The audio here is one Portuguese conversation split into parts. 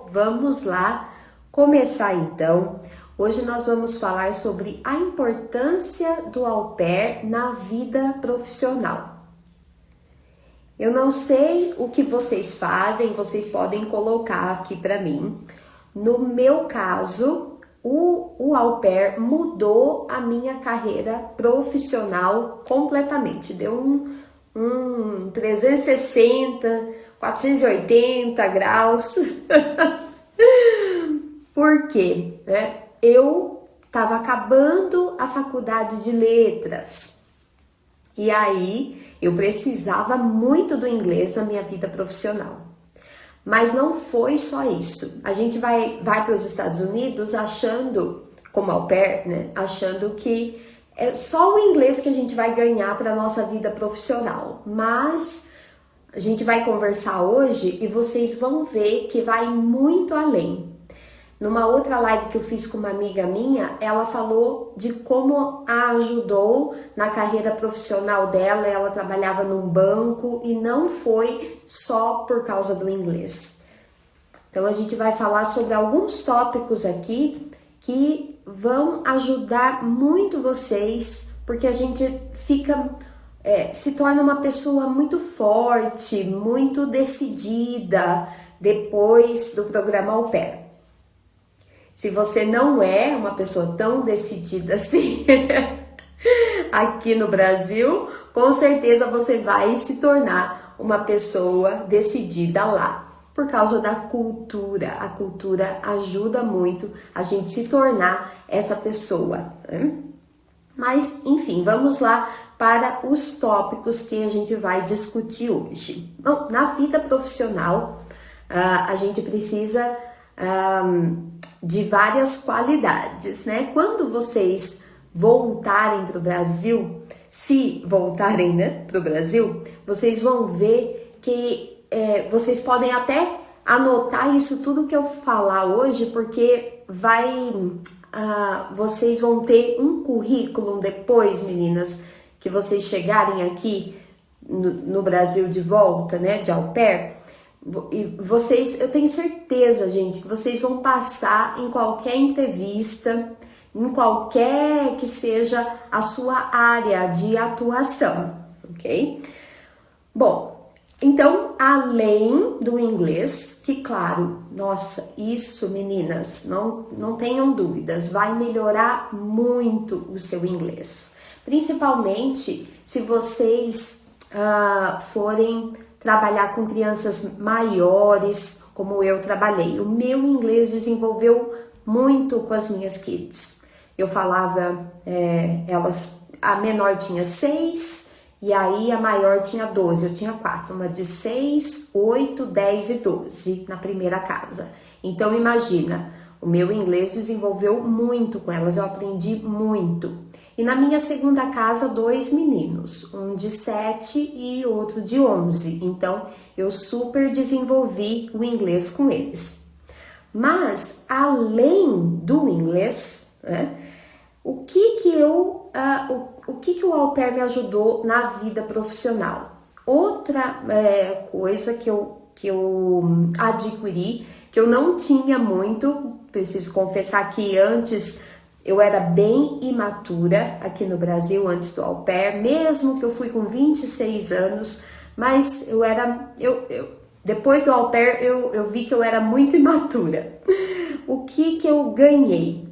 vamos lá começar então. Hoje nós vamos falar sobre a importância do au pair na vida profissional. Eu não sei o que vocês fazem, vocês podem colocar aqui para mim. No meu caso, o au pair mudou a minha carreira profissional completamente. Deu um 360, 480 graus. Por quê? Eu estava acabando a faculdade de letras. E aí eu precisava muito do inglês na minha vida profissional. Mas não foi só isso. A gente vai para os Estados Unidos achando, como au pair, né? Achando que é só o inglês que a gente vai ganhar para a nossa vida profissional. Mas a gente vai conversar hoje e vocês vão ver que vai muito além. Numa outra live que eu fiz com uma amiga minha, ela falou de como a ajudou na carreira profissional dela. Ela trabalhava num banco e não foi só por causa do inglês. Então a gente vai falar sobre alguns tópicos aqui que vão ajudar muito vocês, porque a gente se torna uma pessoa muito forte, muito decidida depois do programa au pair. Se você não é uma pessoa tão decidida assim aqui no Brasil, com certeza você vai se tornar uma pessoa decidida lá, por causa da cultura. A cultura ajuda muito a gente se tornar essa pessoa, né? Mas, enfim, vamos lá para os tópicos que a gente vai discutir hoje. Bom, na vida profissional, a gente precisa de várias qualidades, né? Quando vocês voltarem para o Brasil, se voltarem, né, para o Brasil, vocês vão ver que vocês podem até anotar isso tudo que eu falar hoje, porque vocês vão ter um currículo depois, meninas, que vocês chegarem aqui no Brasil de volta, né, de au pair. E vocês, eu tenho certeza, gente, que vocês vão passar em qualquer entrevista, em qualquer que seja a sua área de atuação, ok? Bom, então, além do inglês, que claro, nossa, isso, meninas, não tenham dúvidas, vai melhorar muito o seu inglês. Principalmente se vocês forem trabalhar com crianças maiores, como eu trabalhei. O meu inglês desenvolveu muito com as minhas kids. Eu falava, a menor tinha 6, e aí a maior tinha 12, eu tinha 4, uma de 6, 8, 10 e 12 na primeira casa. Então imagina, o meu inglês desenvolveu muito com elas, eu aprendi muito. E na minha segunda casa, 2 meninos, um de 7 e outro de 11. Então, eu super desenvolvi o inglês com eles. Mas, além do inglês, né, o que o au pair me ajudou na vida profissional? Outra coisa que eu adquiri, que eu não tinha muito, preciso confessar que antes eu era bem imatura aqui no Brasil antes do au pair, mesmo que eu fui com 26 anos, mas depois do au pair eu vi que eu era muito imatura. O que eu ganhei?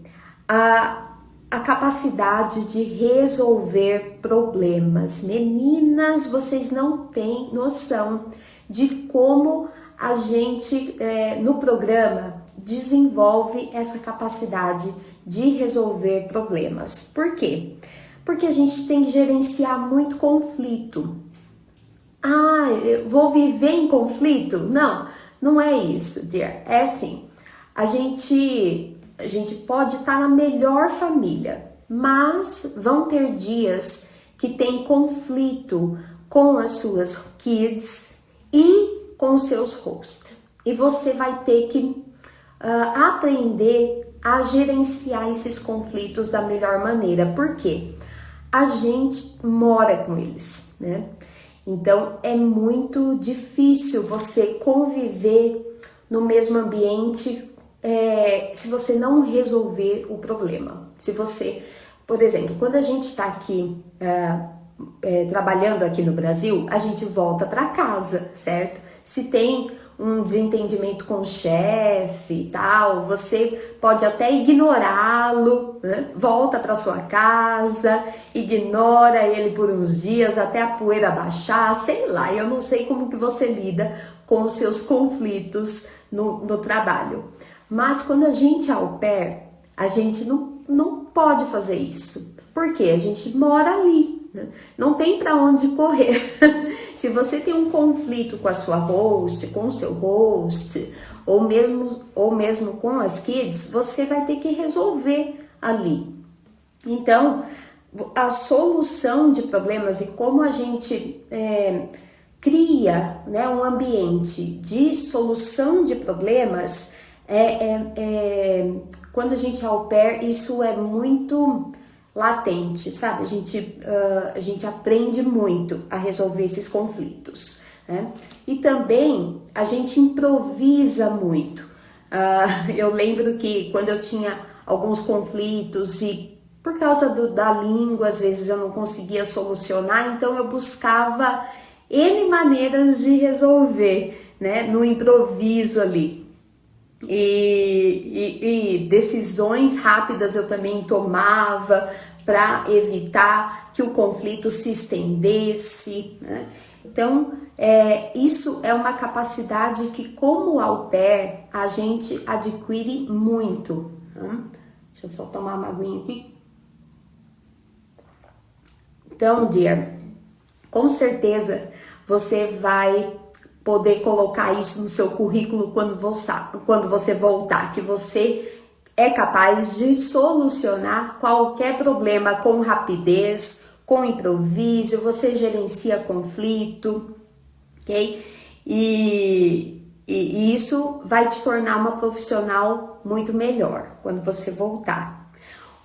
A capacidade de resolver problemas. Meninas, vocês não têm noção de como a gente, no programa, desenvolve essa capacidade de resolver problemas. Por quê? Porque a gente tem que gerenciar muito conflito. Eu vou viver em conflito? Não é isso, dear. É assim, a gente pode estar na melhor família, mas vão ter dias que tem conflito com as suas kids e com os seus hosts. E você vai ter que aprender a gerenciar esses conflitos da melhor maneira. Por quê? A gente mora com eles, né? Então, é muito difícil você conviver no mesmo ambiente se você não resolver o problema. Se você, por exemplo, quando a gente está aqui trabalhando aqui no Brasil, a gente volta para casa, certo? Se tem um desentendimento com o chefe e tal, você pode até ignorá-lo, né? Volta para sua casa, ignora ele por uns dias até a poeira baixar, sei lá, eu não sei como que você lida com os seus conflitos no trabalho. Mas quando a gente é au pair, a gente não pode fazer isso, porque a gente mora ali. Não tem para onde correr. Se você tem um conflito com a sua host, com o seu host, ou mesmo com as kids, você vai ter que resolver ali. Então, a solução de problemas e como a gente cria, né, um ambiente de solução de problemas, quando a gente é au pair, isso é muito latente, sabe? A gente aprende muito a resolver esses conflitos, né? E também a gente improvisa muito. Eu lembro que quando eu tinha alguns conflitos e por causa da língua, às vezes eu não conseguia solucionar, então eu buscava N maneiras de resolver, né? No improviso ali. E decisões rápidas eu também tomava para evitar que o conflito se estendesse, né? Então, isso é uma capacidade que, como au pair, a gente adquire muito. Deixa eu só tomar uma aguinha aqui. Então, dear, com certeza você vai poder colocar isso no seu currículo quando você voltar, que você é capaz de solucionar qualquer problema com rapidez, com improviso, você gerencia conflito, ok? E isso vai te tornar uma profissional muito melhor quando você voltar.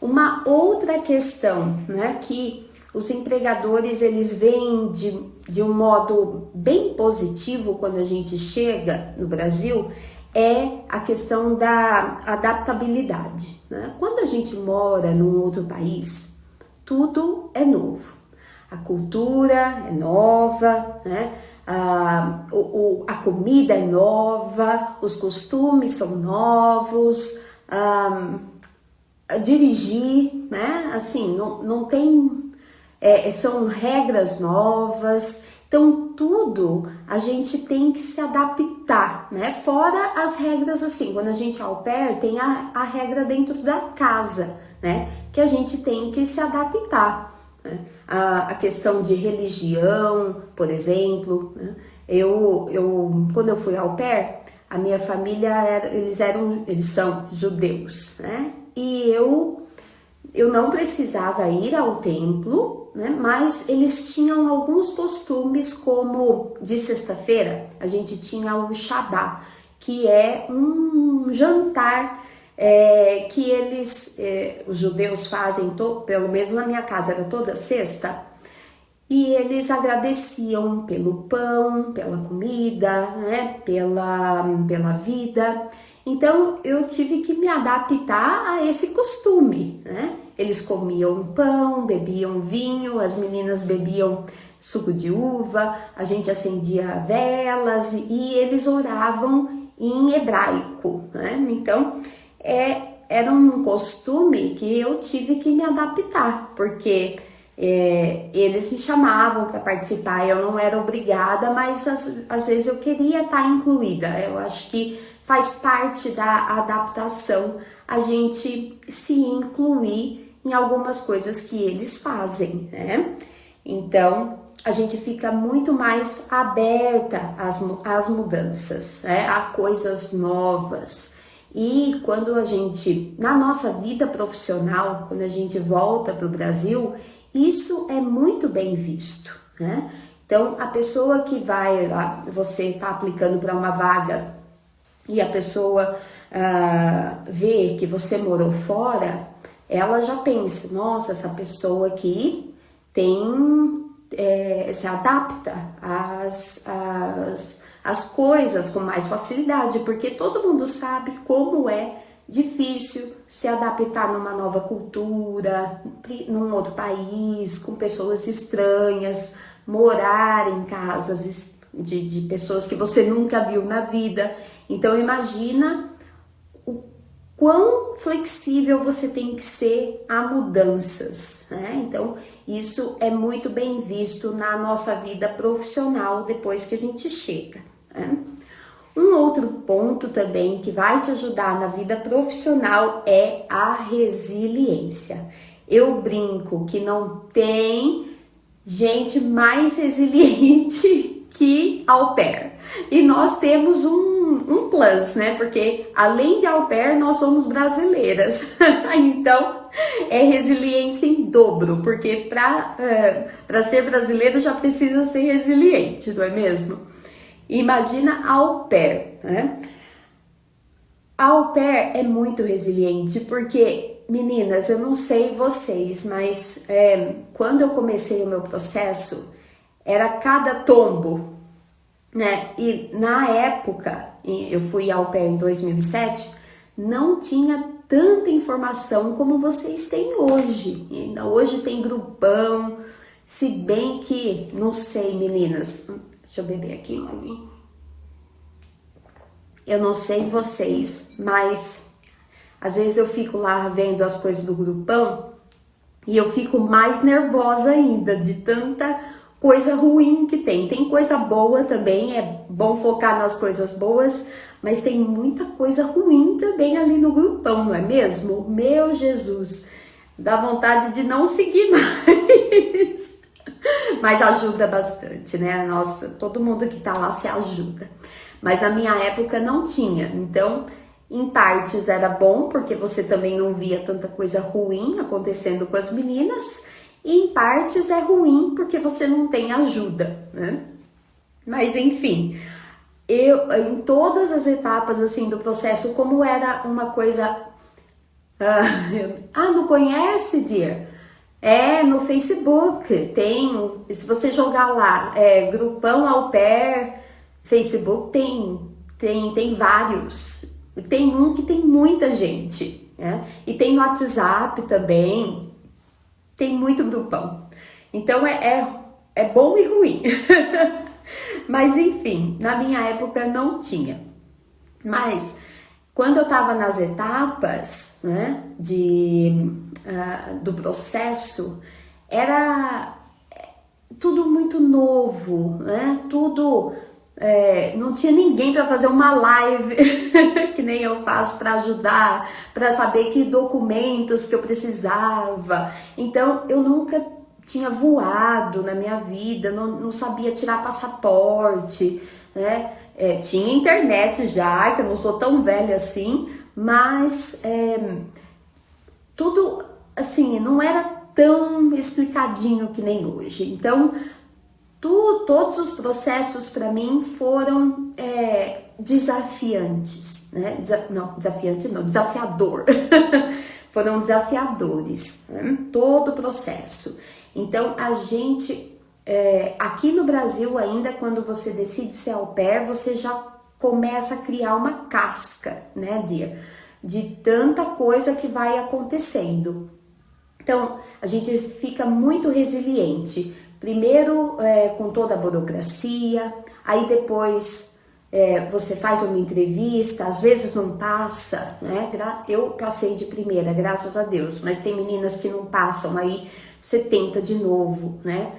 Uma outra questão, né, que os empregadores, eles veem de um modo bem positivo quando a gente chega no Brasil, é a questão da adaptabilidade, né? Quando a gente mora num outro país, tudo é novo. A cultura é nova, né? A comida é nova, os costumes são novos, dirigir, né? Assim, não tem... são regras novas, então tudo a gente tem que se adaptar, né? Fora as regras, assim, quando a gente é au pair, tem a regra dentro da casa, né? Que a gente tem que se adaptar, né? A questão de religião, por exemplo, né? Quando eu fui au pair, a minha família, eles são judeus, né? E eu não precisava ir ao templo, né? Mas eles tinham alguns costumes, como de sexta-feira a gente tinha o Shabá, que é um jantar que os judeus fazem, pelo menos na minha casa era toda sexta, e eles agradeciam pelo pão, pela comida, né? Pela vida. Então eu tive que me adaptar a esse costume, né? Eles comiam pão, bebiam vinho, as meninas bebiam suco de uva, a gente acendia velas e eles oravam em hebraico, né? Então era um costume que eu tive que me adaptar, porque eles me chamavam para participar, eu não era obrigada, mas às vezes eu queria estar incluída. Eu acho que faz parte da adaptação a gente se incluir em algumas coisas que eles fazem, né? Então, a gente fica muito mais aberta às mudanças, né? A coisas novas. E quando na nossa vida profissional, quando a gente volta para o Brasil, isso é muito bem visto, né? Então, a pessoa que você está aplicando para uma vaga e a pessoa vê que você morou fora, ela já pensa, nossa, essa pessoa aqui se adapta as coisas com mais facilidade, porque todo mundo sabe como é difícil se adaptar numa nova cultura, num outro país, com pessoas estranhas, morar em casas de pessoas que você nunca viu na vida. Então imagina o quão flexível você tem que ser a mudanças, né? Então isso é muito bem visto na nossa vida profissional depois que a gente chega, né? Um outro ponto também que vai te ajudar na vida profissional é a resiliência. Eu brinco que não tem gente mais resiliente que au pair. E nós temos um plus, né? Porque além de au pair, nós somos brasileiras. Então, é resiliência em dobro, porque para ser brasileiro já precisa ser resiliente, não é mesmo? Imagina a au pair, né? A au pair é muito resiliente, porque, meninas, eu não sei vocês, mas quando eu comecei o meu processo, era cada tombo, né? E na época, eu fui au pair em 2007, não tinha tanta informação como vocês têm hoje. E hoje tem grupão, se bem que, não sei, meninas... Deixa eu beber aqui, Magui. Eu não sei vocês, mas às vezes eu fico lá vendo as coisas do grupão e eu fico mais nervosa ainda de tanta coisa ruim que tem. Tem coisa boa também, é bom focar nas coisas boas, mas tem muita coisa ruim também ali no grupão, não é mesmo? Meu Jesus, dá vontade de não seguir mais. Mas ajuda bastante, né? Nossa, todo mundo que tá lá se ajuda. Mas na minha época não tinha. Então, em partes era bom, porque você também não via tanta coisa ruim acontecendo com as meninas. E em partes é ruim, porque você não tem ajuda, né? Mas enfim, eu em todas as etapas assim do processo, como era uma coisa... não conhece, Dear? É, no Facebook, tem, se você jogar lá, grupão au pair, Facebook tem vários, tem um que tem muita gente, né? E tem no WhatsApp também, tem muito grupão, então é bom e ruim, mas enfim, na minha época não tinha, mas... Quando eu estava nas etapas, né, do processo, era tudo muito novo, né? Tudo, não tinha ninguém para fazer uma live, que nem eu faço, para ajudar, para saber que documentos que eu precisava. Então, eu nunca tinha voado na minha vida, não sabia tirar passaporte, né? Tinha internet já, que eu não sou tão velha assim, mas tudo assim, não era tão explicadinho que nem hoje. Então, todos os processos para mim foram desafiantes, né? Desafiador. Foram desafiadores, né? Todo o processo. Então, a gente... aqui no Brasil ainda, quando você decide ser au pair, você já começa a criar uma casca, né, de tanta coisa que vai acontecendo. Então, a gente fica muito resiliente. Primeiro, com toda a burocracia, aí depois você faz uma entrevista, às vezes não passa, né? Eu passei de primeira, graças a Deus, mas tem meninas que não passam, aí você tenta de novo, né?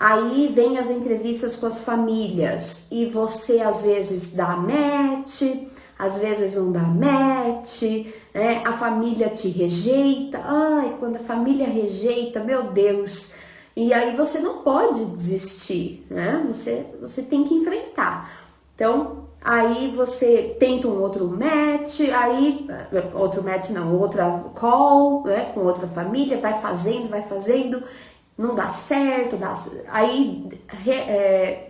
Aí vem as entrevistas com as famílias e você às vezes dá match, às vezes não dá match, né? A família te rejeita. Ai, quando a família rejeita, meu Deus. E aí você não pode desistir, né? Você tem que enfrentar. Então, aí você tenta um outro match, outra call, né? Com outra família, vai fazendo. Não dá certo, aí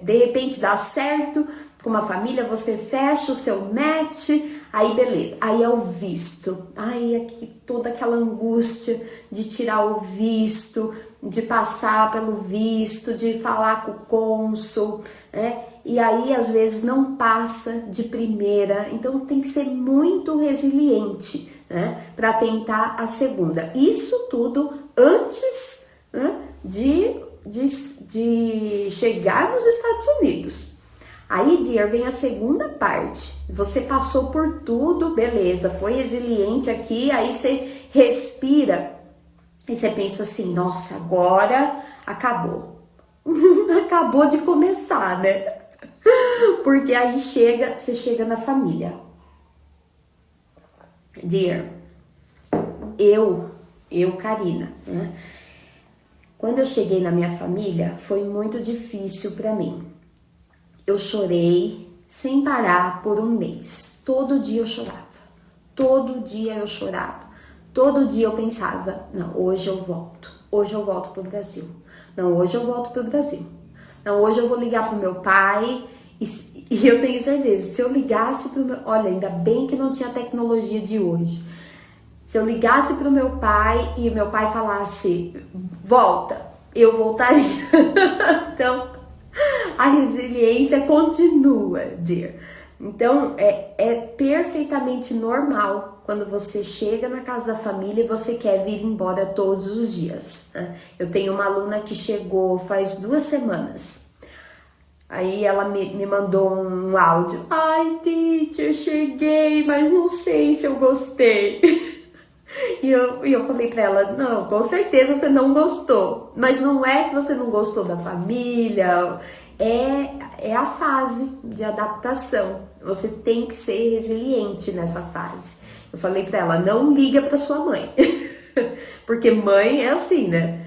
de repente dá certo com uma família, você fecha o seu match, aí beleza, aí é o visto, aí aqui toda aquela angústia de tirar o visto, de passar pelo visto, de falar com o cônsul, né? E aí às vezes não passa de primeira, então tem que ser muito resiliente, né, para tentar a segunda. Isso tudo antes, né, de chegar nos Estados Unidos. Aí, dear, vem a segunda parte. Você passou por tudo, beleza, foi resiliente aqui, aí você respira e você pensa assim, nossa, agora acabou. Acabou de começar, né? Porque aí você chega na família. Dear, Karina, né? Quando eu cheguei na minha família, foi muito difícil para mim. Eu chorei sem parar por um mês. Todo dia eu chorava. Todo dia eu chorava. Todo dia eu pensava, não, hoje eu volto. Hoje eu volto pro Brasil. Não, hoje eu volto pro Brasil. Não, hoje eu vou ligar pro meu pai e eu tenho certeza, se eu ligasse pro meu... Olha, ainda bem que não tinha a tecnologia de hoje. Se eu ligasse pro meu pai e meu pai falasse, volta, eu voltaria. Então, a resiliência continua, dear. Então, é perfeitamente normal quando você chega na casa da família e você quer vir embora todos os dias, né? Eu tenho uma aluna que chegou faz 2 semanas. Aí ela me mandou um áudio. Ai, teacher, cheguei, mas não sei se eu gostei. E eu falei pra ela, não, com certeza você não gostou. Mas não é que você não gostou da família, é a fase de adaptação. Você tem que ser resiliente nessa fase. Eu falei pra ela, não liga pra sua mãe. Porque mãe é assim, né?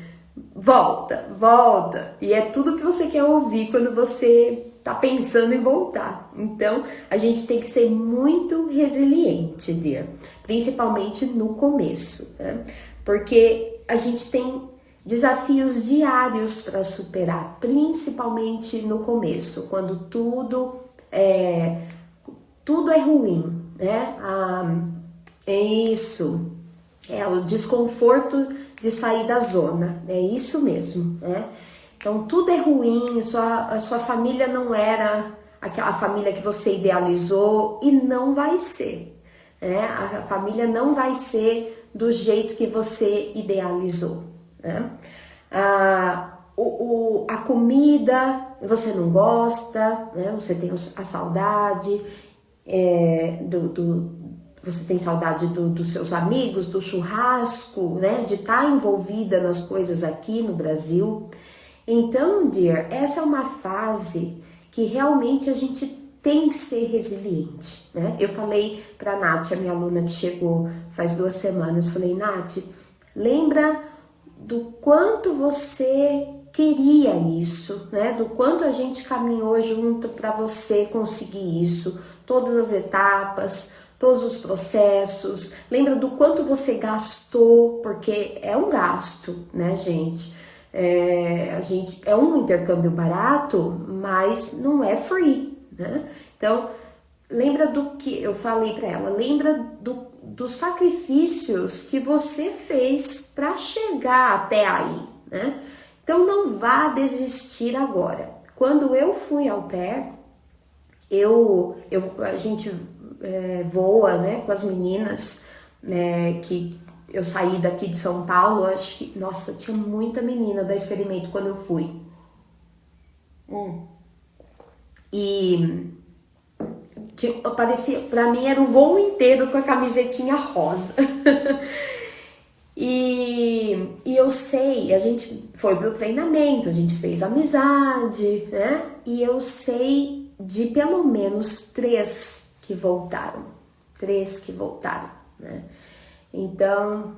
Volta, volta. E é tudo que você quer ouvir quando você tá pensando em voltar. Então, a gente tem que ser muito resiliente, dear. Principalmente no começo, né? Porque a gente tem desafios diários para superar, principalmente no começo, quando tudo é ruim, né? É isso. É o desconforto de sair da zona, é isso mesmo, né? Então tudo é ruim, a sua família não era a família que você idealizou e não vai ser, né? A família não vai ser do jeito que você idealizou, né? A comida você não gosta, né? Você tem a saudade você tem saudade dos seus amigos, do churrasco, né? De estar envolvida nas coisas aqui no Brasil. Então, dear, essa é uma fase que realmente a gente tem que ser resiliente, né? Eu falei pra Nath, a minha aluna que chegou faz 2 semanas, falei, Nath, lembra do quanto você queria isso, né? Do quanto a gente caminhou junto para você conseguir isso, todas as etapas, todos os processos. Lembra do quanto você gastou, porque é um gasto, né, gente? É um intercâmbio barato, mas não é free, né? Então, lembra do que eu falei para ela, lembra dos sacrifícios que você fez para chegar até aí, né? Então não vá desistir agora. Quando eu fui au pair, a gente voa, né, com as meninas, né, que eu saí daqui de São Paulo, acho que, nossa, tinha muita menina da Experimento quando eu fui. E parecia, pra mim era o voo inteiro com a camisetinha rosa. E eu sei, a gente foi pro treinamento, a gente fez amizade, né? E eu sei de pelo menos 3 que voltaram. 3 que voltaram, né? Então,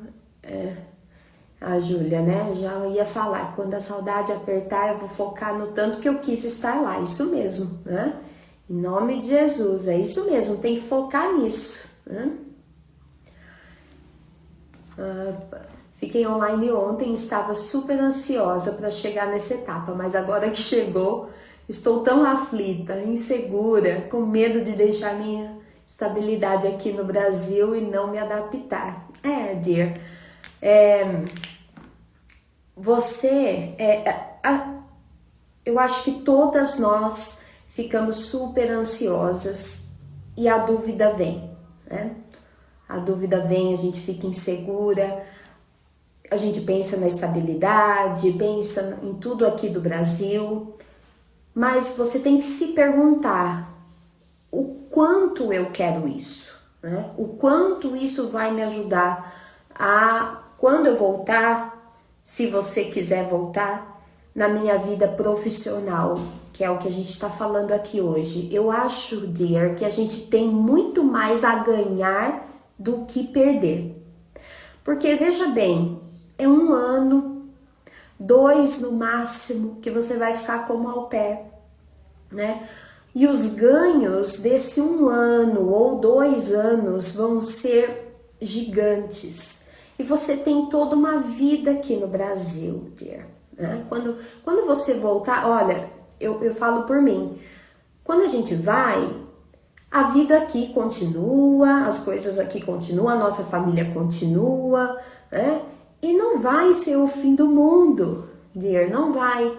a Júlia, né? Já ia falar, quando a saudade apertar, eu vou focar no tanto que eu quis estar lá. Isso mesmo, né? Em nome de Jesus, é isso mesmo, tem que focar nisso, né? Fiquei online ontem, estava super ansiosa para chegar nessa etapa, mas agora que chegou, estou tão aflita, insegura, com medo de deixar minha estabilidade aqui no Brasil e não me adaptar. Dear, você, eu acho que todas nós ficamos super ansiosas e a dúvida vem, né? A dúvida vem, a gente fica insegura, a gente pensa na estabilidade, pensa em tudo aqui do Brasil, mas você tem que se perguntar o quanto eu quero isso, né? O quanto isso vai me ajudar a, quando eu voltar, se você quiser voltar, na minha vida profissional, que é o que a gente está falando aqui hoje. Eu acho, dear, que a gente tem muito mais a ganhar do que perder. Porque, veja bem, é 1 ano, 2 no máximo, que você vai ficar como au pair, né? E os ganhos desse 1 ano ou 2 anos vão ser gigantes. E você tem toda uma vida aqui no Brasil, dear, né? Quando você voltar, olha, eu falo por mim, quando a gente vai, a vida aqui continua, as coisas aqui continuam, a nossa família continua, né? E não vai ser o fim do mundo, dear, não vai.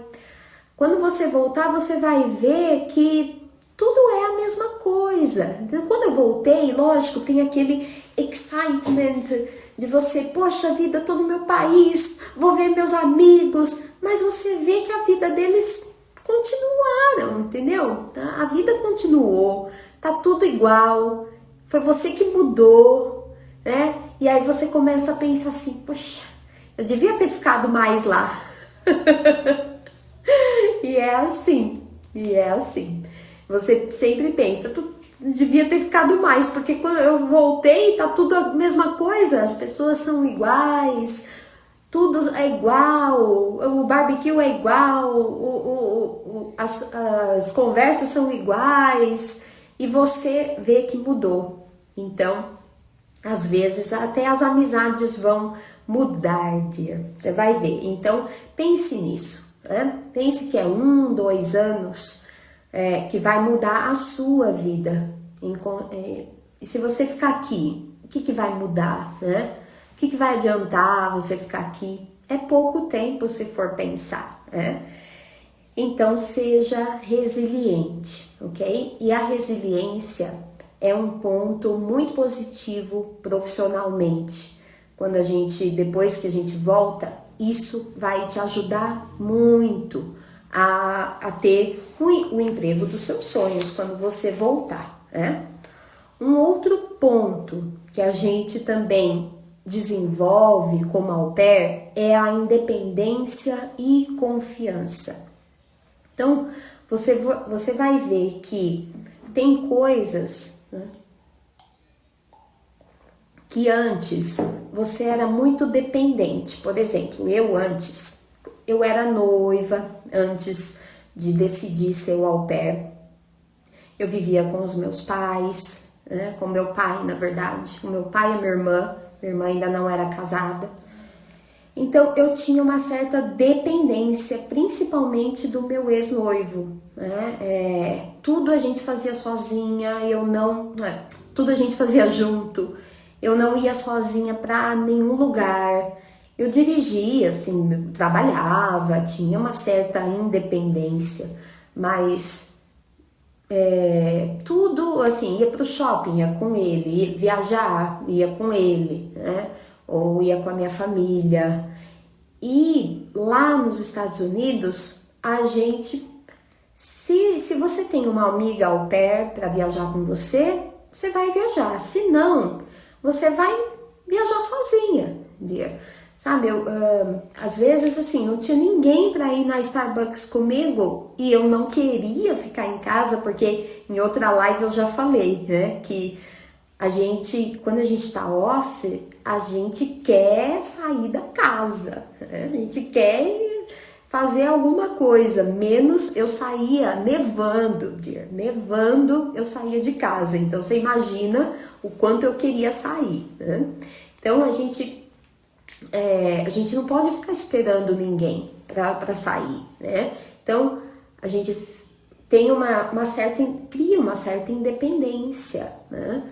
Quando você voltar, você vai ver que tudo é a mesma coisa. Então, quando eu voltei, lógico, tem aquele excitement de você, poxa vida, tô no meu país, vou ver meus amigos, mas você vê que a vida deles continuaram, entendeu? A vida continuou, tá tudo igual, foi você que mudou, né? E aí você começa a pensar assim, poxa, eu devia ter ficado mais lá. E é assim. Você sempre pensa, tu devia ter ficado mais, porque quando eu voltei, tá tudo a mesma coisa, as pessoas são iguais, tudo é igual, o barbecue é igual, as conversas são iguais, e você vê que mudou. Então, às vezes, até as amizades vão mudar, dear. Você vai ver. Então, pense nisso, né? Pense que é 1, 2 anos que vai mudar a sua vida. E se você ficar aqui, o que vai mudar, né? O que vai adiantar você ficar aqui? É pouco tempo se for pensar, né? Então, seja resiliente, ok? E a resiliência é um ponto muito positivo profissionalmente. Depois que a gente volta, isso vai te ajudar muito a ter o emprego dos seus sonhos quando você voltar, né? Um outro ponto que a gente também desenvolve como au pair é a independência e confiança. Então, você vai ver que tem coisas, né, que antes você era muito dependente. Por exemplo, eu era noiva antes de decidir ser o au pair. Eu vivia com os meus pais, né, com meu pai, na verdade, com meu pai e minha irmã ainda não era casada. Então, eu tinha uma certa dependência, principalmente do meu ex-noivo, né? Tudo a gente fazia sozinha, tudo a gente fazia junto. Eu não ia sozinha para nenhum lugar. Eu dirigia, assim, trabalhava, tinha uma certa independência, mas tudo, assim, ia pro shopping, ia com ele, ia viajar, ia com ele, né? Ou ia com a minha família. E lá nos Estados Unidos, a gente, se você tem uma amiga au pair para viajar com você, você vai viajar. Se não, você vai viajar sozinha, sabe? Às vezes, assim, não tinha ninguém para ir na Starbucks comigo e eu não queria ficar em casa, porque em outra live eu já falei, né, que quando a gente tá off, a gente quer sair da casa, né? A gente quer fazer alguma coisa, menos eu saía nevando, eu saía de casa, então você imagina o quanto eu queria sair, né? Então a gente não pode ficar esperando ninguém para sair, né? Então a gente tem cria uma certa independência, né?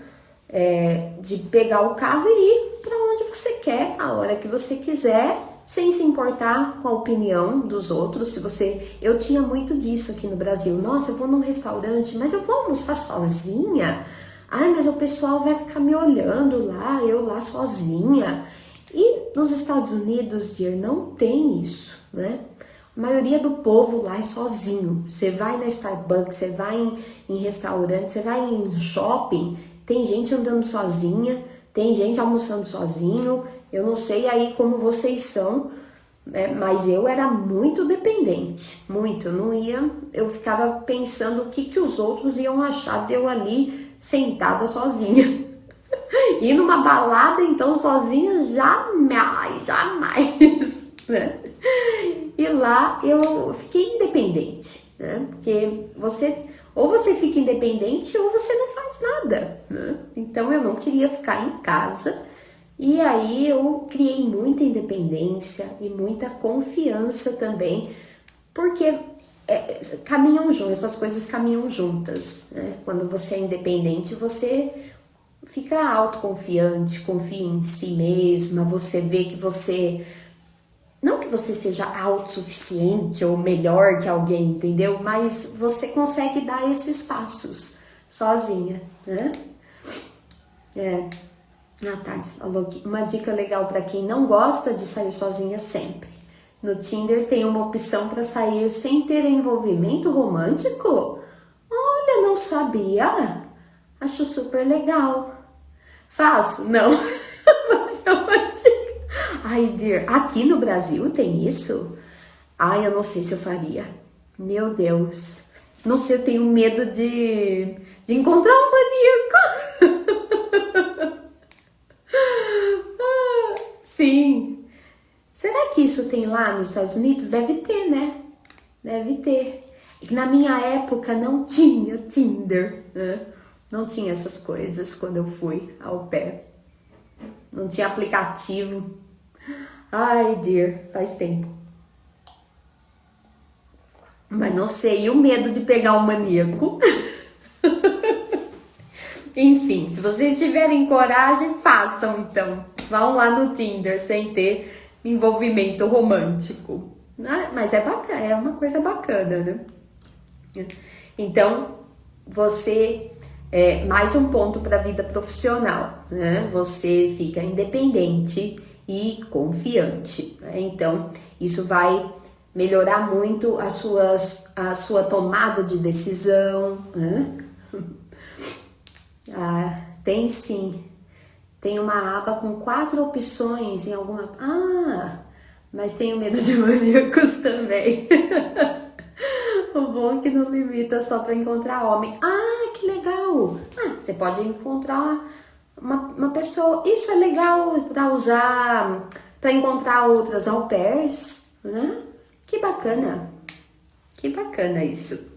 De pegar o carro e ir para onde você quer, a hora que você quiser, sem se importar com a opinião dos outros. Se você, eu tinha muito disso aqui no Brasil. Nossa, eu vou num restaurante, mas eu vou almoçar sozinha? Ai, mas o pessoal vai ficar me olhando lá, eu lá sozinha. E nos Estados Unidos, dear, não tem isso, né? A maioria do povo lá é sozinho. Você vai na Starbucks, você vai em restaurante, você vai em shopping, tem gente andando sozinha, tem gente almoçando sozinho. Eu não sei aí como vocês são, mas eu era muito dependente, muito. Eu não ia, eu ficava pensando o que os outros iam achar de eu ali sentada sozinha. E numa balada, então, sozinha, jamais, jamais, né? E lá eu fiquei independente, né? Porque ou você fica independente ou você não faz nada, né? Então eu não queria ficar em casa e aí eu criei muita independência e muita confiança também, porque caminham juntas, essas coisas caminham juntas, né? Quando você é independente, você fica autoconfiante, confia em si mesma, você vê que você... Não que você seja autossuficiente ou melhor que alguém, entendeu? Mas você consegue dar esses passos sozinha, né? A Thais falou que uma dica legal para quem não gosta de sair sozinha sempre. No Tinder tem uma opção para sair sem ter envolvimento romântico? Olha, não sabia. Acho super legal. Faço? Não. Mas é uma dica. Ai, dear, aqui no Brasil tem isso? Ai, eu não sei se eu faria. Meu Deus. Não sei, eu tenho medo de encontrar um maníaco. Sim. Será que isso tem lá nos Estados Unidos? Deve ter, né? Deve ter. Na minha época não tinha Tinder, né? Não tinha essas coisas quando eu fui ao pé. Não tinha aplicativo. Ai, dear, faz tempo. Mas não sei, e o medo de pegar um maníaco? Enfim, se vocês tiverem coragem, façam então. Vão lá no Tinder sem ter envolvimento romântico. Mas é bacana, é uma coisa bacana, né? Então, você... mais um ponto para a vida profissional, né? Você fica independente e confiante, né? Então, isso vai melhorar muito a sua tomada de decisão, né? Tem sim. Tem uma aba com 4 opções em alguma... mas tenho medo de maníacos também. O bom é que não limita só para encontrar homem. Que legal! Você pode encontrar uma pessoa... Isso é legal para usar, para encontrar outras au pairs, né? Que bacana! Que bacana isso!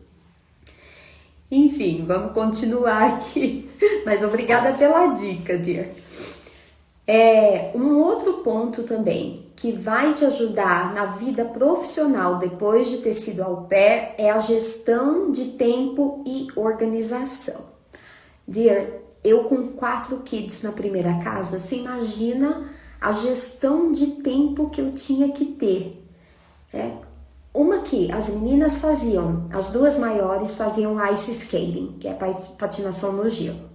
Enfim, vamos continuar aqui. Mas obrigada pela dica, dear. Um outro ponto também que vai te ajudar na vida profissional depois de ter sido au pair é a gestão de tempo e organização. Dear, eu com 4 kids na primeira casa, você imagina a gestão de tempo que eu tinha que ter. Uma que as meninas faziam, as 2 maiores faziam ice skating, que é patinação no gelo.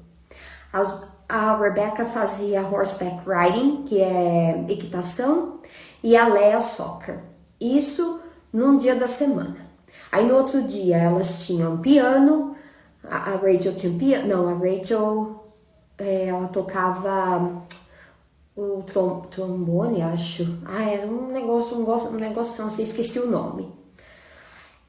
A Rebecca fazia horseback riding, que é equitação, e a Lea soccer. Isso num dia da semana. Aí no outro dia elas tinham piano, a Rachel tinha piano, não, a Rachel ela tocava o trombone, acho. Era um negócio, não sei, esqueci o nome.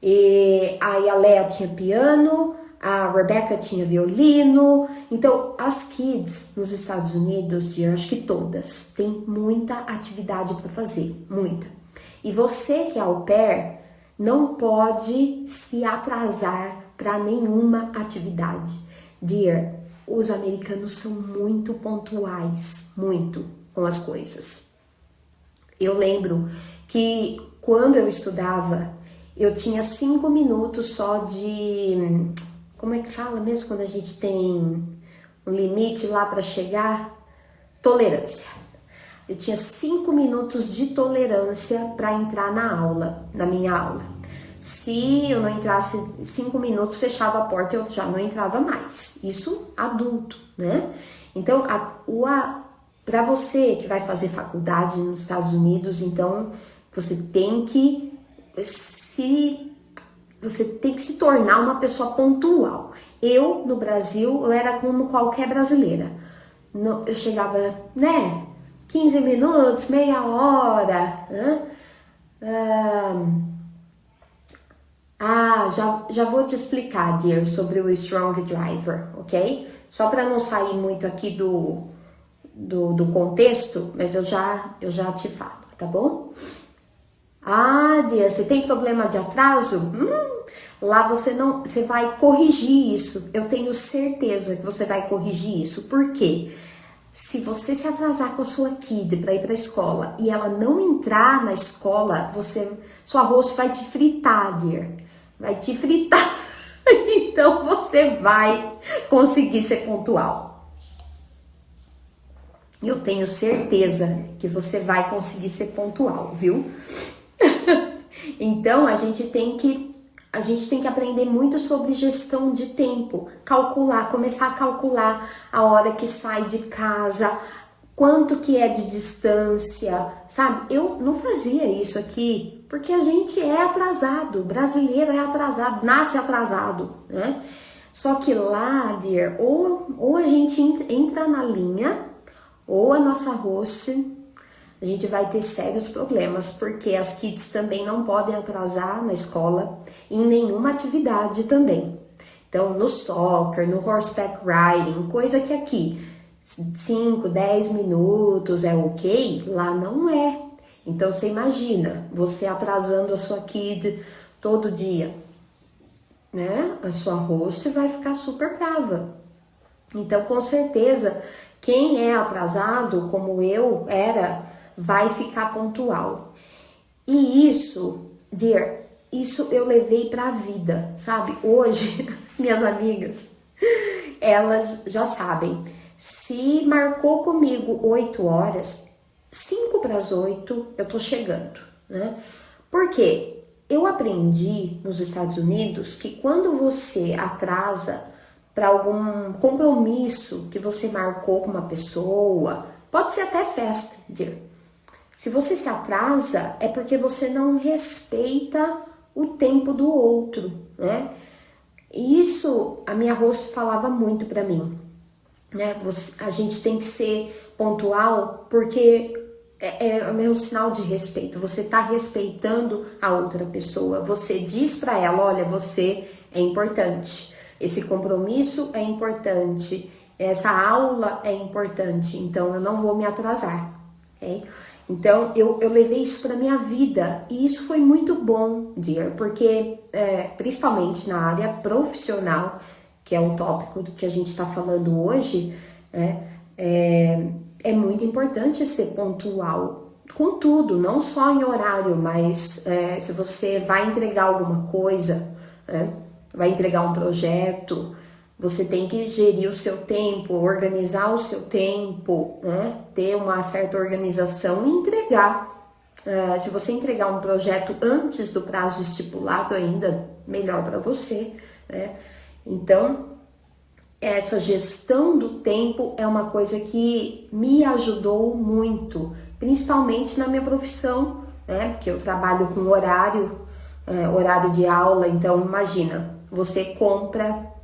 E aí a Lea tinha piano, a Rebecca tinha violino. Então, as kids nos Estados Unidos, eu acho que todas, tem muita atividade para fazer, muita. E você que é au pair, não pode se atrasar para nenhuma atividade. Dear, os americanos são muito pontuais, muito, com as coisas. Eu lembro que quando eu estudava, eu tinha 5 minutos só de... Como é que fala mesmo quando a gente tem um limite lá para chegar? Tolerância. eu tinha 5 minutos de tolerância para entrar na minha aula. Se eu não entrasse 5 minutos, fechava a porta e eu já não entrava mais. Isso adulto, né? Então, para você que vai fazer faculdade nos Estados Unidos, então você tem que se tornar uma pessoa pontual. Eu, no Brasil, eu era como qualquer brasileira. Eu chegava, 15 minutos, meia hora, né? Já vou te explicar, dear, sobre o Strong Driver, ok? Só para não sair muito aqui do contexto, mas eu já te falo, tá bom? Dear, você tem problema de atraso? Lá você vai corrigir isso. Eu tenho certeza que você vai corrigir isso. Por quê? Se você se atrasar com a sua kid para ir para a escola e ela não entrar na escola, sua host vai te fritar, dear. Vai te fritar. Então você vai conseguir ser pontual. Eu tenho certeza que você vai conseguir ser pontual, viu? Então a gente tem que aprender muito sobre gestão de tempo, começar a calcular a hora que sai de casa, quanto que é de distância, sabe? Eu não fazia isso aqui, porque a gente é atrasado, brasileiro é atrasado, nasce atrasado, né? Só que lá, dear, ou a gente entra na linha, ou a nossa host, a gente vai ter sérios problemas, porque as kids também não podem atrasar na escola e em nenhuma atividade também. Então, no soccer, no horseback riding, coisa que aqui 5, 10 minutos é ok, lá não é. Então, você imagina, você atrasando a sua kid todo dia, né? A sua host vai ficar super brava. Então, com certeza, quem é atrasado, como eu era, vai ficar pontual. E isso, dear, isso eu levei pra vida, sabe? Hoje, minhas amigas, elas já sabem. Se marcou comigo 8 horas, 5 para as 8, eu tô chegando, né? Por quê? Eu aprendi nos Estados Unidos que quando você atrasa para algum compromisso que você marcou com uma pessoa, pode ser até festa, dear. Se você se atrasa, é porque você não respeita o tempo do outro, né? Isso a minha host falava muito pra mim, né? A gente tem que ser pontual porque é o meu sinal de respeito. Você tá respeitando a outra pessoa. Você diz pra ela, olha, você é importante. Esse compromisso é importante. Essa aula é importante. Então eu não vou me atrasar, ok? Então, eu levei isso para minha vida e isso foi muito bom, dear, porque principalmente na área profissional, que é o tópico do que a gente está falando hoje, é muito importante ser pontual com tudo, não só em horário, mas se você vai entregar alguma coisa, vai entregar um projeto, você tem que gerir o seu tempo, organizar o seu tempo, né? Ter uma certa organização e entregar. Se você entregar um projeto antes do prazo estipulado, ainda melhor para você, né? Então, essa gestão do tempo é uma coisa que me ajudou muito, principalmente na minha profissão, né? Porque eu trabalho com horário de aula, então imagina, você compra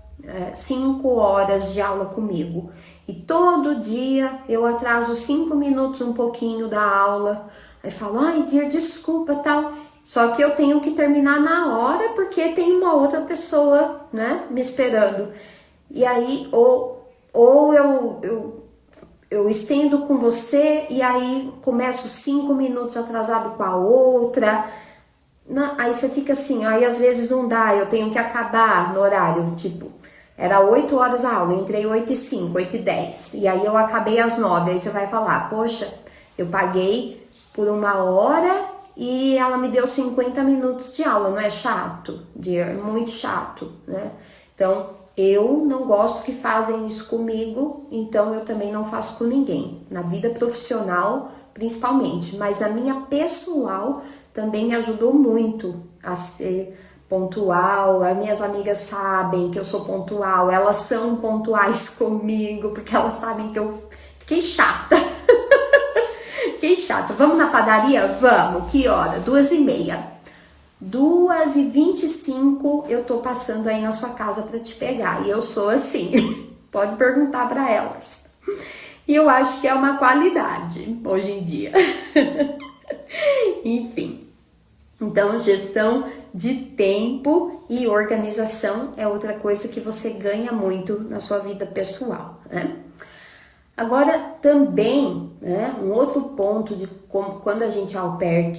5 horas de aula comigo e todo dia eu atraso 5 minutos um pouquinho da aula, aí falo, ai dear, desculpa, tal, só que eu tenho que terminar na hora porque tem uma outra pessoa, né, me esperando, e aí ou eu estendo com você e aí começo 5 minutos atrasado com a outra. Aí você fica assim, aí às vezes não dá, eu tenho que acabar no horário, tipo, era 8 horas a aula, eu entrei 8h05, 8h10, e aí eu acabei às 9, aí você vai falar, poxa, eu paguei por 1 hora e ela me deu 50 minutos de aula, não é chato? É muito chato, né? Então, eu não gosto que fazem isso comigo, então eu também não faço com ninguém. Na vida profissional, principalmente, mas na minha pessoal também me ajudou muito a ser pontual. As minhas amigas sabem que eu sou pontual, elas são pontuais comigo, porque elas sabem que eu fiquei chata. Fiquei chata. Vamos na padaria? Vamos. Que hora? 2h30. 2h25 eu tô passando aí na sua casa para te pegar. E eu sou assim. Pode perguntar para elas. E eu acho que é uma qualidade hoje em dia. Enfim. Então, gestão de tempo e organização é outra coisa que você ganha muito na sua vida pessoal, né? Agora, também, né, um outro ponto de como, quando a gente é au pair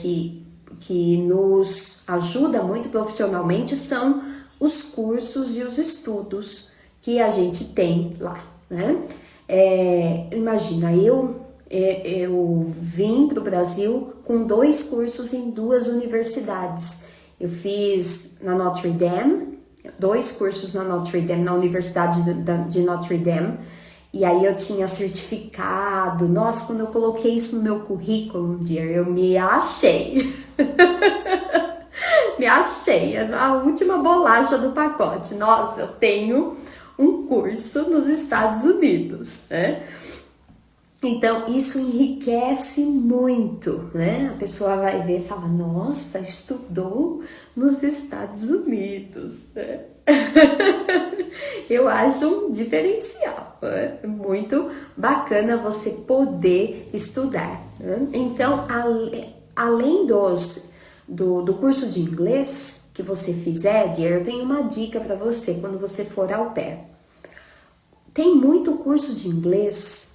que nos ajuda muito profissionalmente são os cursos e os estudos que a gente tem lá, né? Imagina, eu vim para o Brasil com 2 cursos em 2 universidades. Eu fiz na Notre Dame, 2 cursos na Notre Dame, na Universidade de Notre Dame, e aí eu tinha certificado. Nossa, quando eu coloquei isso no meu currículo, eu me achei. Me achei, a última bolacha do pacote. Nossa, eu tenho um curso nos Estados Unidos, né? Então, isso enriquece muito, né? A pessoa vai ver e fala, nossa, estudou nos Estados Unidos, né? Eu acho um diferencial, né? Muito bacana você poder estudar, né? Então, além do curso de inglês que você fizer, eu tenho uma dica para você quando você for au pair. Tem muito curso de inglês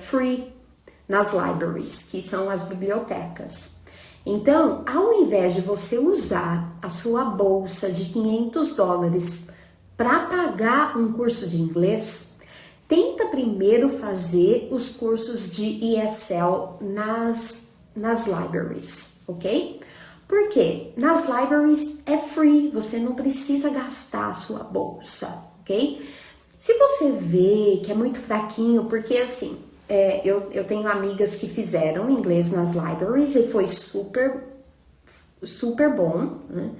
free nas libraries, que são as bibliotecas. Então, ao invés de você usar a sua bolsa de $500 para pagar um curso de inglês, tenta primeiro fazer os cursos de ESL nas libraries, ok? Porque nas libraries é free, você não precisa gastar a sua bolsa, ok? Se você vê que é muito fraquinho, porque assim, eu tenho amigas que fizeram inglês nas libraries e foi super, super bom, né?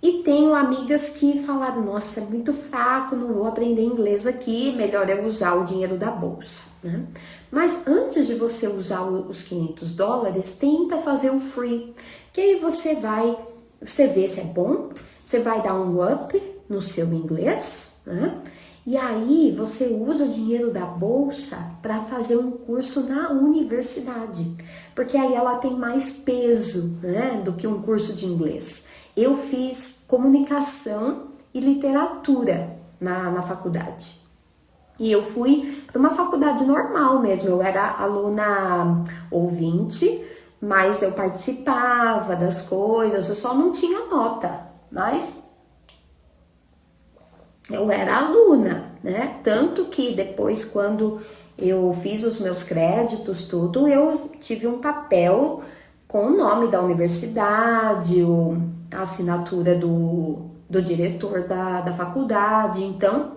E tenho amigas que falaram, nossa, é muito fraco, não vou aprender inglês aqui, melhor eu usar o dinheiro da bolsa, né? Mas antes de você usar os $500, tenta fazer o free, que aí você vê se é bom, você vai dar um up no seu inglês, né? E aí você usa o dinheiro da bolsa para fazer um curso na universidade, porque aí ela tem mais peso, né, do que um curso de inglês. Eu fiz comunicação e literatura na faculdade. E eu fui para uma faculdade normal mesmo, eu era aluna ouvinte, mas eu participava das coisas, eu só não tinha nota, mas eu era aluna, né? Tanto que depois, quando eu fiz os meus créditos, tudo, eu tive um papel com o nome da universidade, a assinatura do diretor da faculdade. Então,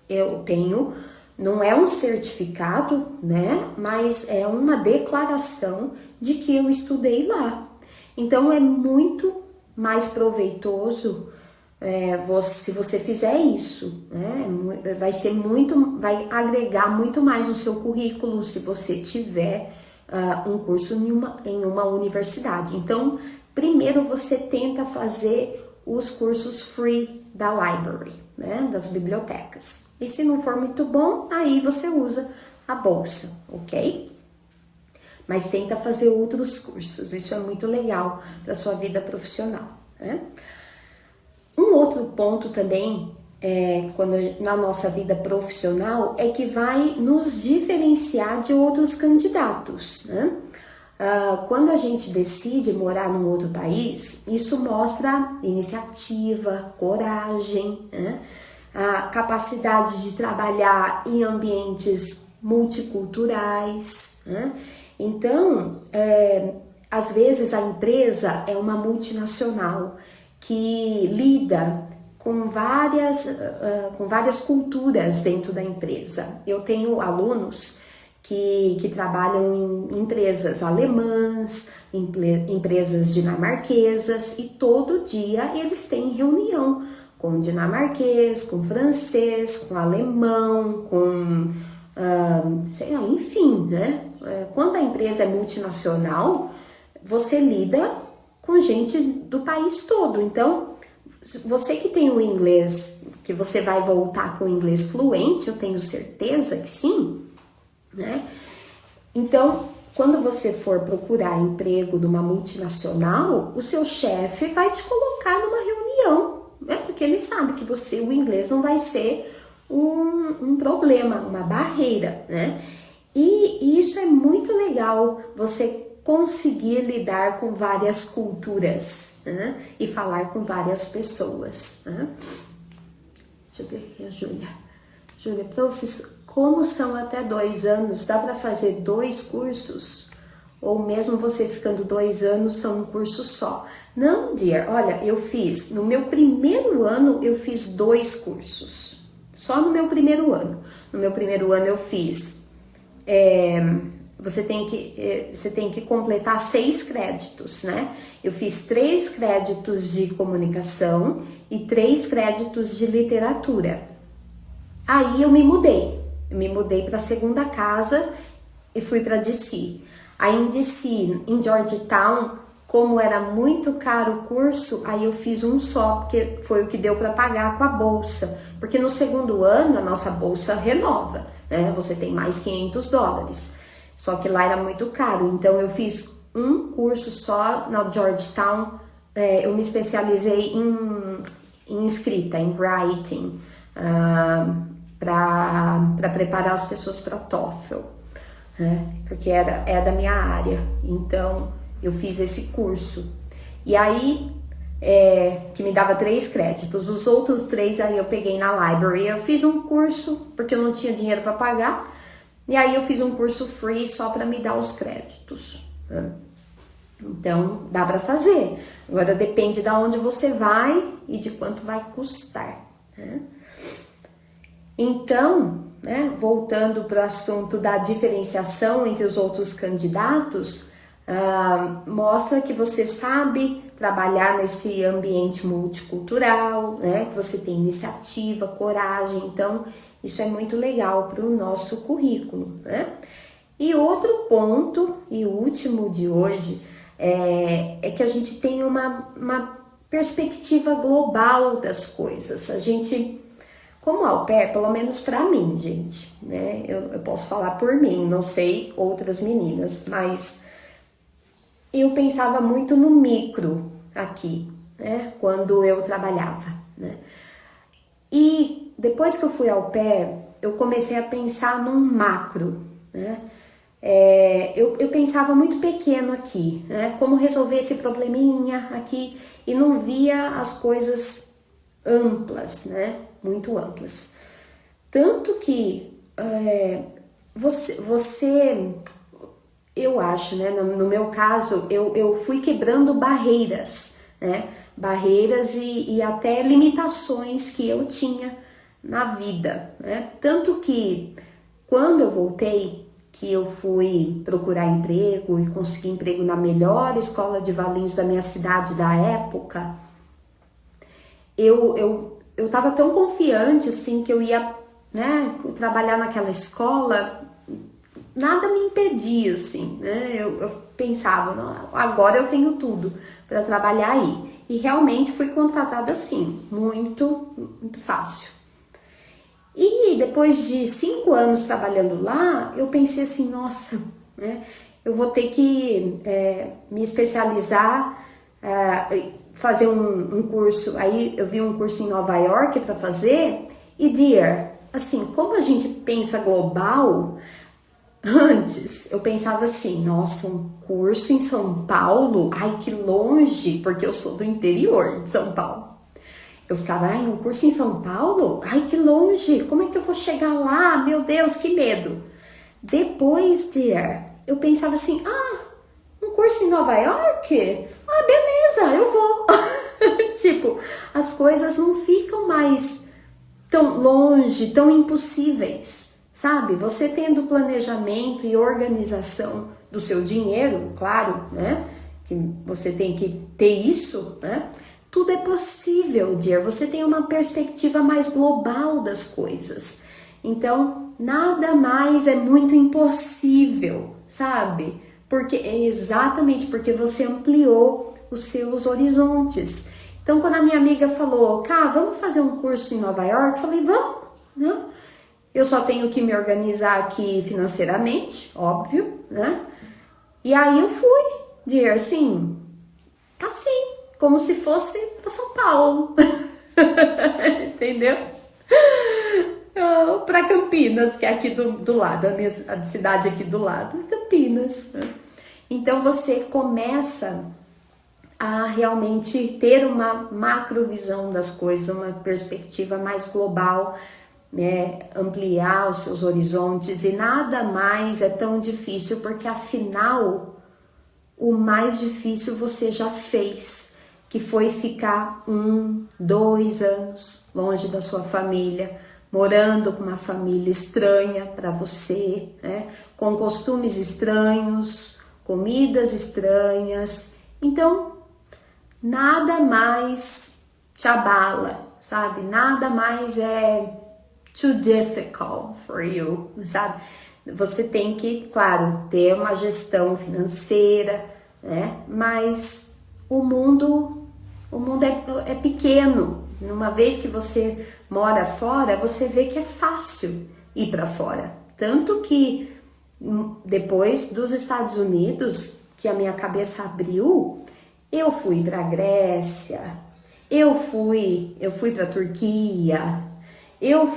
eu tenho, não é um certificado, né? Mas é uma declaração de que eu estudei lá. Então, é muito mais proveitoso se você fizer isso, né? Vai agregar muito mais no seu currículo se você tiver um curso em uma universidade. Então, primeiro você tenta fazer os cursos free da library, né? Das bibliotecas. E se não for muito bom, aí você usa a bolsa, ok? Mas tenta fazer outros cursos, isso é muito legal para sua vida profissional, né? Um outro ponto também, na nossa vida profissional, é que vai nos diferenciar de outros candidatos, né? Quando a gente decide morar num outro país, isso mostra iniciativa, coragem, né? A capacidade de trabalhar em ambientes multiculturais, né? Então, às vezes a empresa é uma multinacional que lida com várias culturas dentro da empresa. Eu tenho alunos que trabalham em empresas alemãs, empresas dinamarquesas, e todo dia eles têm reunião com dinamarquês, com francês, com alemão, com sei lá, enfim, né? Quando a empresa é multinacional, você lida com gente do país todo. Então, você que tem o inglês, que você vai voltar com o inglês fluente, eu tenho certeza que sim, né? Então, quando você for procurar emprego numa multinacional, o seu chefe vai te colocar numa reunião, né? Porque ele sabe que o inglês não vai ser um problema, uma barreira, né? E isso é muito legal, você conseguir lidar com várias culturas, né? E falar com várias pessoas, né? Deixa eu ver aqui a Júlia. Júlia, prof, como são até 2 anos? Dá para fazer 2 cursos? Ou mesmo você ficando 2 anos, são um curso só? Não, dear, olha, no meu primeiro ano, eu fiz 2 cursos. Só no meu primeiro ano. No meu primeiro ano eu fiz... Você tem que completar 6 créditos, né? Eu fiz 3 créditos de comunicação e 3 créditos de literatura. Aí eu me mudei. Eu me mudei para a segunda casa e fui para DC. Aí em DC, em Georgetown, como era muito caro o curso, aí eu fiz um só, porque foi o que deu para pagar com a bolsa. Porque no segundo ano a nossa bolsa renova, né? Você tem mais $500. Só que lá era muito caro, então eu fiz um curso só na Georgetown. Eu me especializei em escrita, em writing, para preparar as pessoas para TOEFL, né? Porque é da minha área, então eu fiz esse curso. E aí, que me dava 3 créditos, os outros 3 aí eu peguei na library. Eu fiz um curso, porque eu não tinha dinheiro para pagar, e aí eu fiz um curso free só para me dar os créditos, né? Então, dá para fazer. Agora depende de onde você vai e de quanto vai custar, né? Então, né, voltando para o assunto da diferenciação entre os outros candidatos, mostra que você sabe trabalhar nesse ambiente multicultural, né, que você tem iniciativa, coragem. Então, isso é muito legal para o nosso currículo, né? E outro ponto, e o último de hoje, é que a gente tem uma perspectiva global das coisas. A gente, como au pair, pelo menos para mim, gente, né? Eu posso falar por mim, não sei outras meninas, mas eu pensava muito no micro aqui, né? Quando eu trabalhava, né? E depois que eu fui au pair, eu comecei a pensar num macro, né? Eu pensava muito pequeno aqui, né? Como resolver esse probleminha aqui, e não via as coisas amplas, né? Muito amplas. Tanto que eu acho, né? No meu caso, eu fui quebrando barreiras, né? Barreiras e até limitações que eu tinha na vida, né? Tanto que quando eu voltei, que eu fui procurar emprego e consegui emprego na melhor escola de Valinhos da minha cidade da época, eu tava tão confiante assim que eu ia, né, trabalhar naquela escola, nada me impedia, assim, né? Eu pensava, não, agora eu tenho tudo para trabalhar aí. E realmente fui contratada assim, muito, muito fácil. E depois de 5 anos trabalhando lá, eu pensei assim, nossa, né, eu vou ter que me especializar, fazer um curso. Aí eu vi um curso em Nova York para fazer, e dear, assim, como a gente pensa global, antes eu pensava assim, nossa, um curso em São Paulo, ai que longe, porque eu sou do interior de São Paulo. Eu ficava, um curso em São Paulo? Ai, que longe, como é que eu vou chegar lá? Meu Deus, que medo. Depois, dear, eu pensava assim, um curso em Nova York? Beleza, eu vou. Tipo, as coisas não ficam mais tão longe, tão impossíveis, sabe? Você tendo planejamento e organização do seu dinheiro, claro, né? Que você tem que ter isso, né? Tudo é possível, dear. Você tem uma perspectiva mais global das coisas. Então, nada mais é muito impossível, sabe? Exatamente porque você ampliou os seus horizontes. Então, quando a minha amiga falou, Cá, vamos fazer um curso em Nova York? Eu falei, vamos, né? Eu só tenho que me organizar aqui financeiramente, óbvio, né? E aí eu fui, dear, assim, como se fosse para São Paulo, entendeu? Para Campinas, que é aqui do lado, a cidade aqui do lado, Campinas. Então você começa a realmente ter uma macrovisão das coisas, uma perspectiva mais global, né? Ampliar os seus horizontes, e nada mais é tão difícil, porque afinal o mais difícil você já fez, que foi ficar 1, 2 anos longe da sua família, morando com uma família estranha para você, né? Com costumes estranhos, comidas estranhas. Então, nada mais te abala, sabe? Nada mais é too difficult for you, sabe? Você tem que, claro, ter uma gestão financeira, né? Mas o mundo é pequeno. Uma vez que você mora fora, você vê que é fácil ir para fora. Tanto que depois dos Estados Unidos, que a minha cabeça abriu, eu fui para a Grécia, eu fui para a Turquia, eu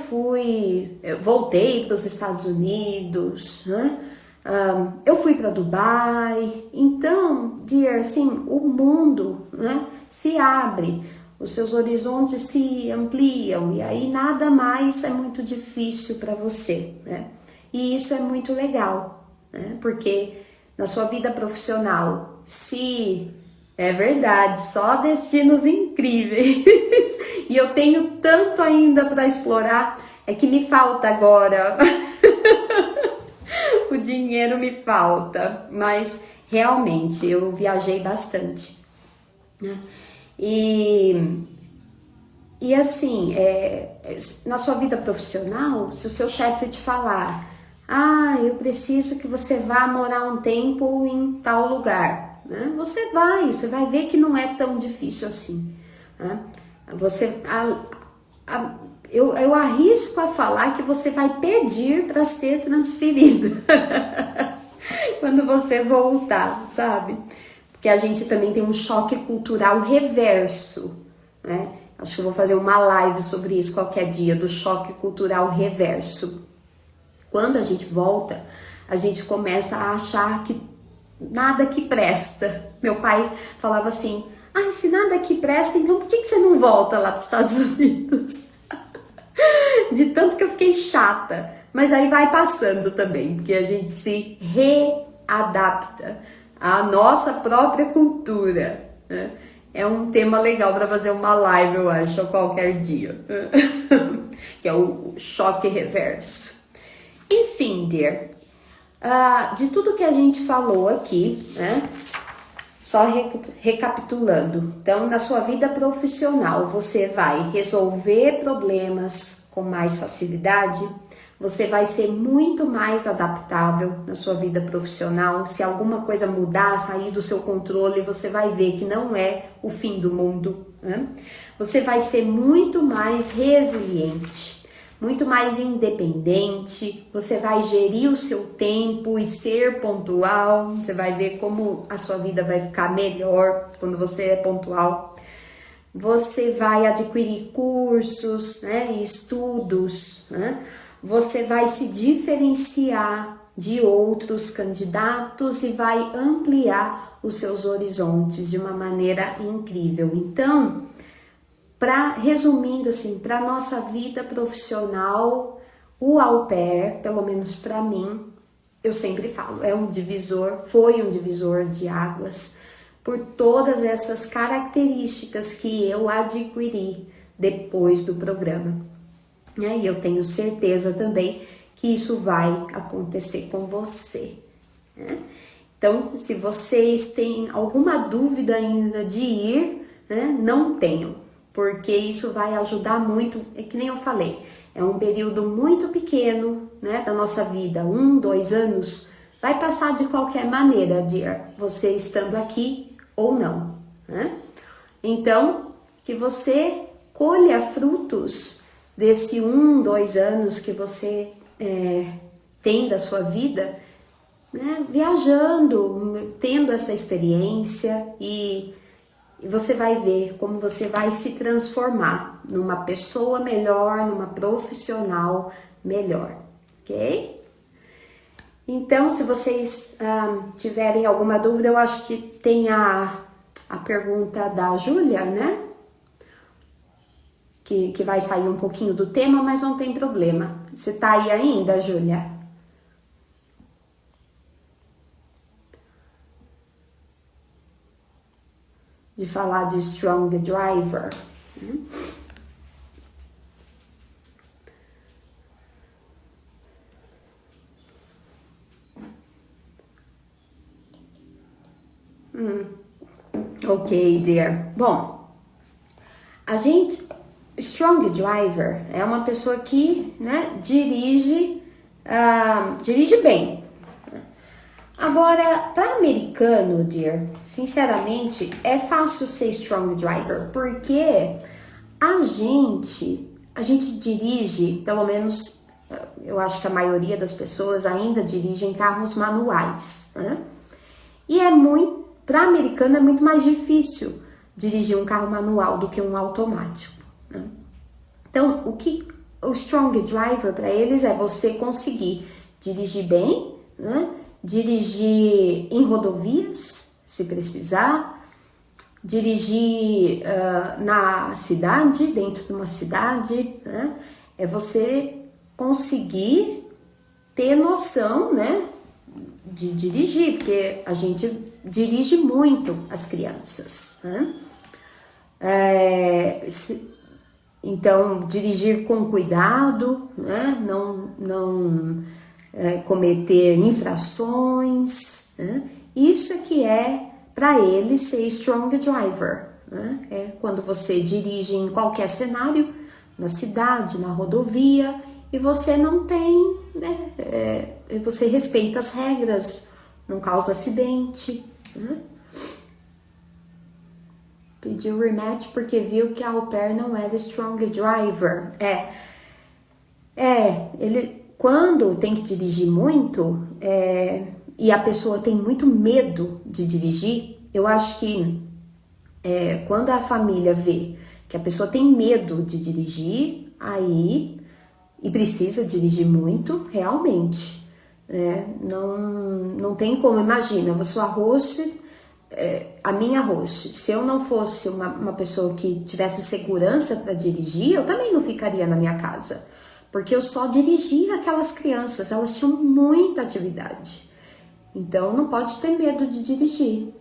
voltei para os Estados Unidos, né? Eu fui para Dubai. Então, dear, assim, o mundo, né, se abre, os seus horizontes se ampliam, e aí nada mais é muito difícil para você, né? E isso é muito legal, né? Porque na sua vida profissional, se é verdade, só destinos incríveis, e eu tenho tanto ainda para explorar, é que me falta agora. O dinheiro me falta, mas realmente eu viajei bastante, né? E assim, na sua vida profissional, se o seu chefe te falar, eu preciso que você vá morar um tempo em tal lugar, né? Você vai ver que não é tão difícil assim, né? Eu arrisco a falar que você vai pedir para ser transferido quando você voltar, sabe? Porque a gente também tem um choque cultural reverso, né? Acho que eu vou fazer uma live sobre isso qualquer dia, do choque cultural reverso. Quando a gente volta, a gente começa a achar que nada que presta. Meu pai falava assim, se nada que presta, então por que você não volta lá para os Estados Unidos? De tanto que eu fiquei chata. Mas aí vai passando também, porque a gente se readapta à nossa própria cultura, né? É um tema legal para fazer uma live, eu acho, qualquer dia. Que é o choque reverso. Enfim, dear, de tudo que a gente falou aqui, né? Só recapitulando. Então, na sua vida profissional, você vai resolver problemas com mais facilidade, você vai ser muito mais adaptável na sua vida profissional. Se alguma coisa mudar, sair do seu controle, você vai ver que não é o fim do mundo, né? Você vai ser muito mais resiliente, muito mais independente, você vai gerir o seu tempo e ser pontual. Você vai ver como a sua vida vai ficar melhor quando você é pontual. Você vai adquirir cursos, né, estudos, né? Você vai se diferenciar de outros candidatos e vai ampliar os seus horizontes de uma maneira incrível. Então, resumindo assim, para nossa vida profissional, o au pair, pelo menos para mim, eu sempre falo, foi um divisor de águas por todas essas características que eu adquiri depois do programa. E eu tenho certeza também que isso vai acontecer com você, né? Então, se vocês têm alguma dúvida ainda de ir, né, não tenham, porque isso vai ajudar muito. É que nem eu falei, é um período muito pequeno, né, da nossa vida, 1, 2 anos, vai passar de qualquer maneira, dear, você estando aqui ou não, né? Então, que você colha frutos desse 1, 2 anos que você tem da sua vida, né, viajando, tendo essa experiência, e você vai ver como você vai se transformar numa pessoa melhor, numa profissional melhor, ok? Então, se vocês tiverem alguma dúvida, eu acho que tem a pergunta da Júlia, né? Que vai sair um pouquinho do tema, mas não tem problema. Você tá aí ainda, Júlia? De falar de Strong Driver. Ok, dear. Bom, Strong Driver é uma pessoa que, né, dirige bem. Agora, para americano, dear, sinceramente, é fácil ser Strong Driver, porque a gente dirige, pelo menos, eu acho que a maioria das pessoas ainda dirigem carros manuais, né? E para americano é muito mais difícil dirigir um carro manual do que um automático, né? Então, o Strong Driver para eles é você conseguir dirigir bem, né? Dirigir em rodovias, se precisar, dirigir na cidade, dentro de uma cidade, né? É você conseguir ter noção, né, de dirigir, porque a gente dirige muito as crianças, né? Então, dirigir com cuidado, né? Não cometer infrações, né? Isso é que é para ele ser Strong Driver, né? É quando você dirige em qualquer cenário, na cidade, na rodovia, e você não tem, né? Você respeita as regras, não causa acidente, né? Pediu rematch porque viu que a au pair não era Strong Driver. Ele quando tem que dirigir muito e a pessoa tem muito medo de dirigir, eu acho que quando a família vê que a pessoa tem medo de dirigir, aí e precisa dirigir muito, realmente, não tem como. Imagina, a sua host, a minha host, se eu não fosse uma pessoa que tivesse segurança para dirigir, eu também não ficaria na minha casa. Porque eu só dirigia aquelas crianças, elas tinham muita atividade. Então, não pode ter medo de dirigir.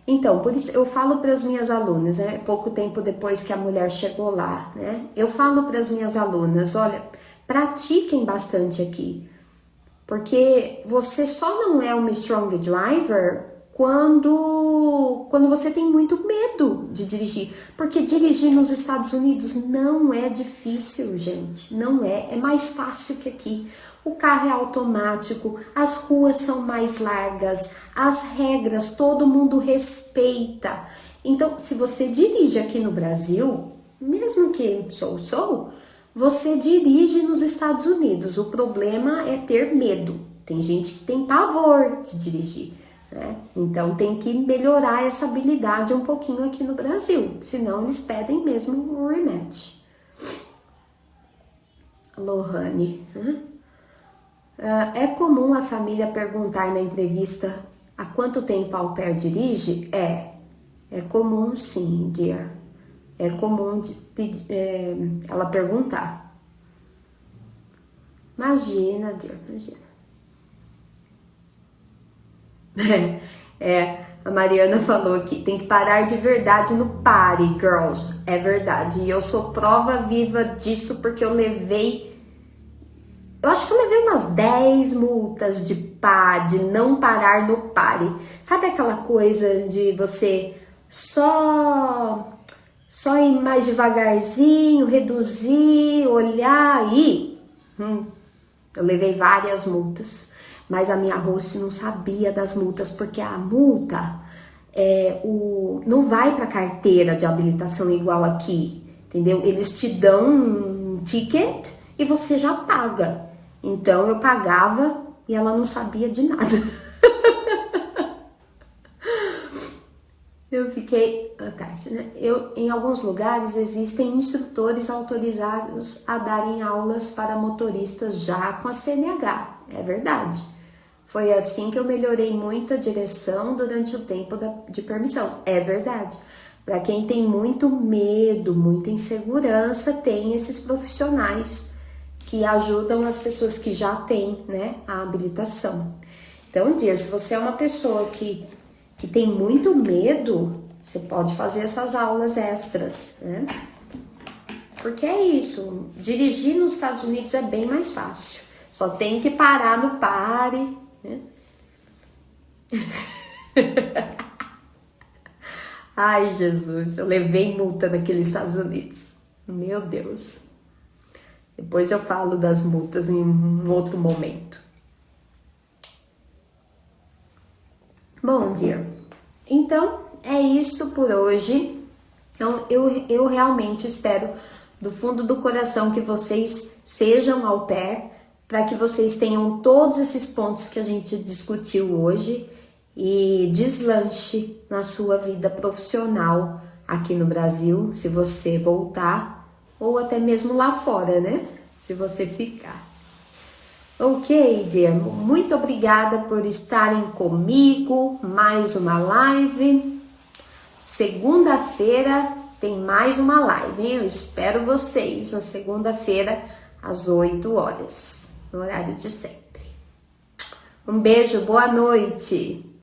Então, por isso eu falo para as minhas alunas, né? Pouco tempo depois que a mulher chegou lá, né? Eu falo para as minhas alunas, olha, pratiquem bastante aqui. Porque você só não é uma Strong Driver quando você tem muito medo de dirigir. Porque dirigir nos Estados Unidos não é difícil, gente. Não é mais fácil que aqui. O carro é automático, as ruas são mais largas, as regras todo mundo respeita. Então, se você dirige aqui no Brasil, mesmo que você dirige nos Estados Unidos. O problema é ter medo. Tem gente que tem pavor de dirigir, né? Então tem que melhorar essa habilidade um pouquinho aqui no Brasil, senão eles pedem mesmo um rematch. Lohane, é comum a família perguntar na entrevista há quanto tempo a au pair dirige? É comum sim, dear. É comum ela perguntar. Imagina, dear, imagina. A Mariana falou aqui, tem que parar de verdade no party, girls. É verdade. E eu sou prova viva disso porque eu acho que eu levei umas 10 multas de não parar no party. Sabe aquela coisa de você só ir mais devagarzinho, reduzir, olhar e... Eu levei várias multas, mas a minha host não sabia das multas, porque a multa não vai para carteira de habilitação igual aqui, entendeu? Eles te dão um ticket e você já paga. Então eu pagava e ela não sabia de nada. Eu fiquei... em alguns lugares existem instrutores autorizados a darem aulas para motoristas já com a CNH. É verdade. Foi assim que eu melhorei muito a direção durante o tempo de permissão. É verdade. Para quem tem muito medo, muita insegurança, tem esses profissionais que ajudam as pessoas que já têm, né, a habilitação. Então, Dear, se você é uma pessoa que tem muito medo, você pode fazer essas aulas extras, né? Porque é isso, dirigir nos Estados Unidos é bem mais fácil. Só tem que parar no pare, né? Ai, Jesus, eu levei multa naqueles Estados Unidos. Meu Deus. Depois eu falo das multas em um outro momento. Bom dia. Então, é isso por hoje. Então, eu realmente espero do fundo do coração que vocês sejam au pair, para que vocês tenham todos esses pontos que a gente discutiu hoje e deslanche na sua vida profissional aqui no Brasil, se você voltar, ou até mesmo lá fora, né? Se você ficar. Ok, dear, muito obrigada por estarem comigo, mais uma live. Segunda-feira tem mais uma live, hein? Eu espero vocês na segunda-feira, às 8 horas, no horário de sempre. Um beijo, boa noite!